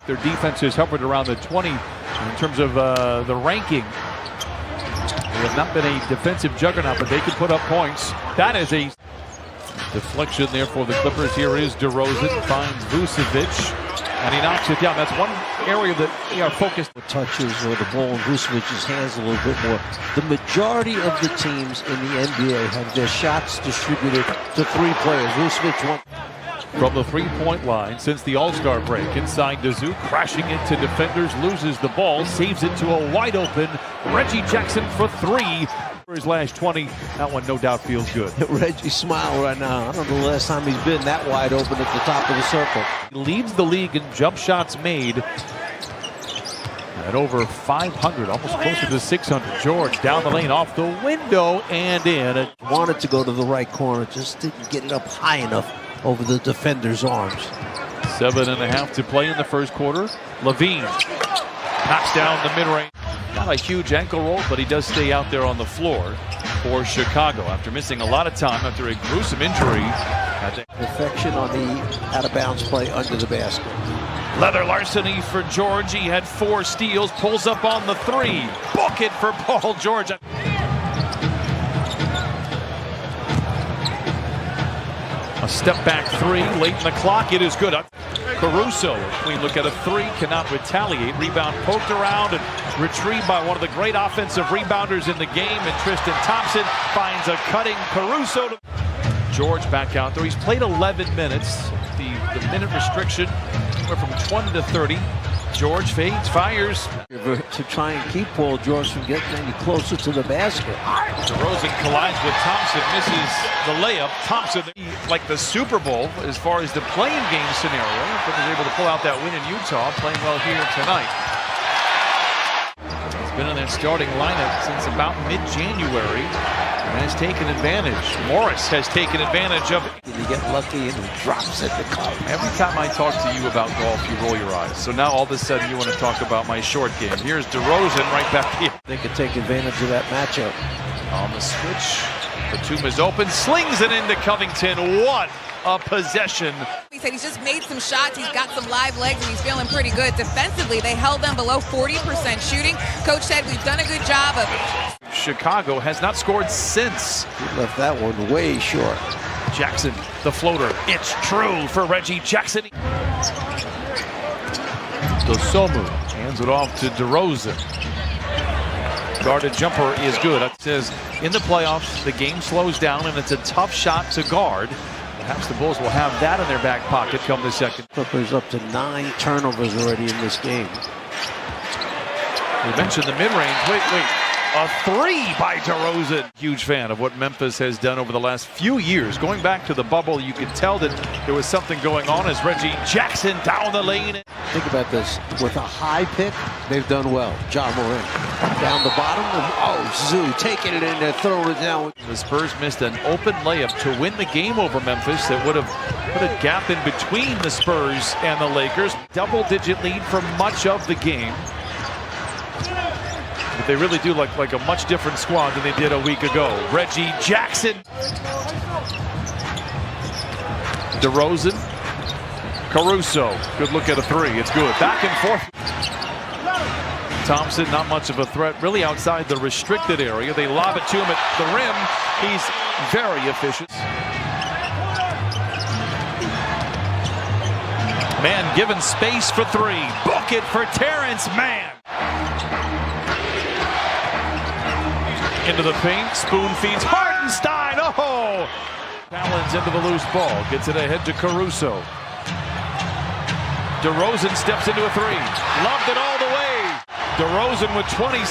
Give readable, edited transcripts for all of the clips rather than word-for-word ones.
Their defense has hovered around the 20 in terms of the ranking. They have not been a defensive juggernaut, but they can put up points. That is a deflection there for the Clippers. Here is DeRozan, finds Vucevic, and he knocks it down. That's one area that they are focused. Touches or the ball in Vucevic's hands a little bit more. The majority of the teams in the NBA have their shots distributed to three players. Vucevic won. From the three-point line since the All-Star break. Inside Dazou, crashing into defenders, loses the ball, saves it to a wide-open Reggie Jackson for three. For his last 20, that one no doubt feels good. Reggie smile right now. I don't know the last time he's been that wide open at the top of the circle. He leads the league in jump shots made at over 500, almost closer to 600. George down the lane, off the window, and in. Wanted to go to the right corner, just didn't get it up high enough over the defender's arms. 7.5 to play in the first quarter. Levine knocks down the mid-range. Not a huge ankle roll, but he does stay out there on the floor for Chicago after missing a lot of time after a gruesome injury. Perfection on the out-of-bounds play under the basket. Leather larceny for George. He had 4 steals, pulls up on the 3. Book it for Paul George. A step back 3 late in the clock. It is good. Caruso, we look at a 3, cannot retaliate. Rebound poked around and retrieved by one of the great offensive rebounders in the game. And Tristan Thompson finds a cutting Caruso. George back out there. He's played 11 minutes. The minute restriction went from 20 to 30. George fades, fires. To try and keep Paul George from getting any closer to the basket. DeRozan collides with Thompson, misses the layup. Thompson, like the Super Bowl as far as the playing game scenario, but was able to pull out that win in Utah, playing well here tonight. He's been in that starting lineup since about mid-January and has taken advantage. Morris has taken advantage of it. You get lucky and he drops it the cup. Every time I talk to you about golf, you roll your eyes. So now all of a sudden you want to talk about my short game. Here's DeRozan right back here. They could take advantage of that matchup. On the switch, Batum is open, slings it into Covington. What a possession. He said he's just made some shots, he's got some live legs, and he's feeling pretty good. Defensively, they held them below 40% shooting. Coach said we've done a good job of it. Chicago has not scored since. He left that one way short. Jackson, the floater. It's true for Reggie Jackson. Dosomu hands it off to DeRozan. Guarded jumper is good. It says in the playoffs, the game slows down and it's a tough shot to guard. Perhaps the Bulls will have that in their back pocket come the second. Clippers up to 9 turnovers already in this game. We mentioned the mid-range. Wait. A 3 by DeRozan. Huge fan of what Memphis has done over the last few years. Going back to the bubble, you could tell that there was something going on as Reggie Jackson down the lane. Think about this. With a high pick, they've done well. Ja Morant down the bottom. Zoo taking it in there, throwing it down. The Spurs missed an open layup to win the game over Memphis that would have put a gap in between the Spurs and the Lakers. Double-digit lead for much of the game. But they really do look like a much different squad than they did a week ago. Reggie Jackson. DeRozan. Caruso. Good look at a 3. It's good. Back and forth. Thompson, not much of a threat, really outside the restricted area. They lob it to him at the rim. He's very efficient. Man given space for 3. Book it for Terrence Mann. Into the paint, spoon feeds Hartenstein. Oh! Allen's into the loose ball, gets it ahead to Caruso. DeRozan steps into a 3. Loved it all the way. DeRozan with 26.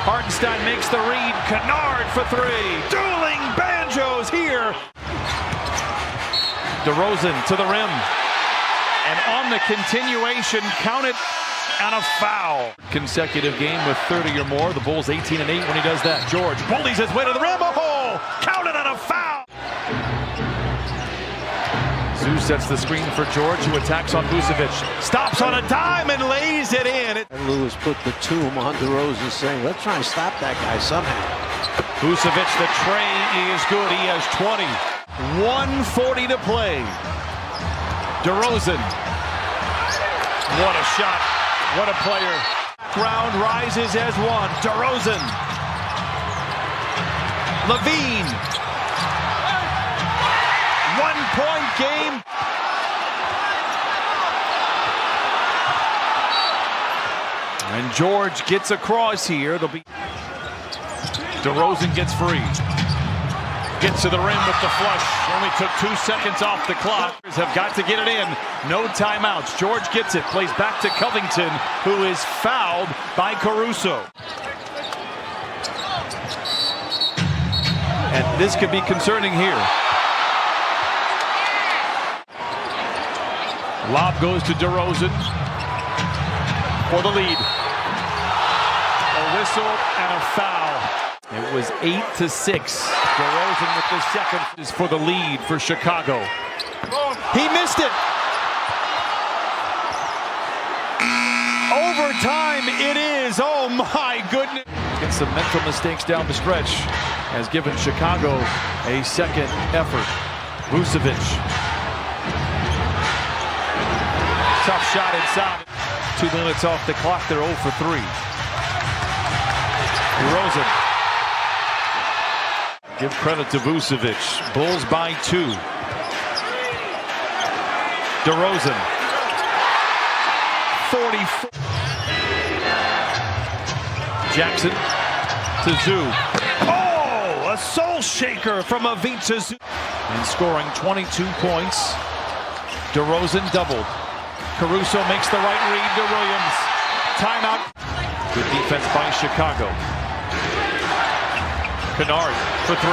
Hartenstein makes the read. Kennard for 3. Dueling banjos here. DeRozan to the rim. And on the continuation, count it. And a foul. Consecutive game with 30 or more. The Bulls 18-8 when he does that. George bullies his way to the rim. Oh! Counted on a foul. Zoo sets the screen for George, who attacks on Vucevic. Stops on a dime and lays it in. And Lewis put the tomb on DeRozan, saying, let's try and stop that guy somehow. Vucevic, the tray is good. He has 20. 1:40 to play. DeRozan. What a shot. What a player. Round rises as one. DeRozan. Levine. 1-point game. And George gets across here. It'll be DeRozan gets free. Gets to the rim with the flush. Only took 2 seconds off the clock. Have got to get it in. No timeouts. George gets it. Plays back to Covington, who is fouled by Caruso. And this could be concerning here. Lob goes to DeRozan for the lead. A whistle and a foul. It was 8-6. DeRozan with the second is for the lead for Chicago. He missed it. Overtime it is. Oh my goodness. Gets some mental mistakes down the stretch. Has given Chicago a second effort. Vucevic. Tough shot inside. 2 minutes off the clock. They're 0 for 3. DeRozan. Give credit to Vucevic. Bulls by 2. DeRozan. 44. Jackson to Zoo. Oh, a soul shaker from Ivica Zoo. And scoring 22 points. DeRozan doubled. Caruso makes the right read to Williams. Timeout. Good defense by Chicago. Kennard for 3.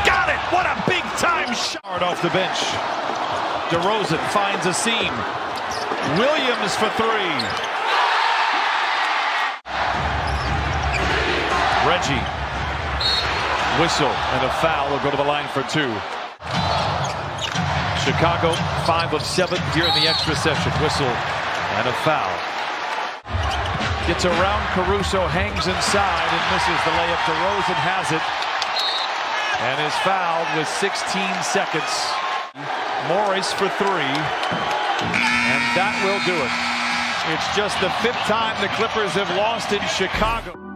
Got it! What a big-time shot off the bench. DeRozan finds a seam. Williams for 3. Reggie. Whistle and a foul will go to the line for 2. Chicago 5 of 7 here in the extra session. Whistle and a foul. Gets around Caruso, hangs inside and misses the layup. DeRozan has it and is fouled with 16 seconds. Morris for 3, and that will do it. It's just the 5th time the Clippers have lost in Chicago.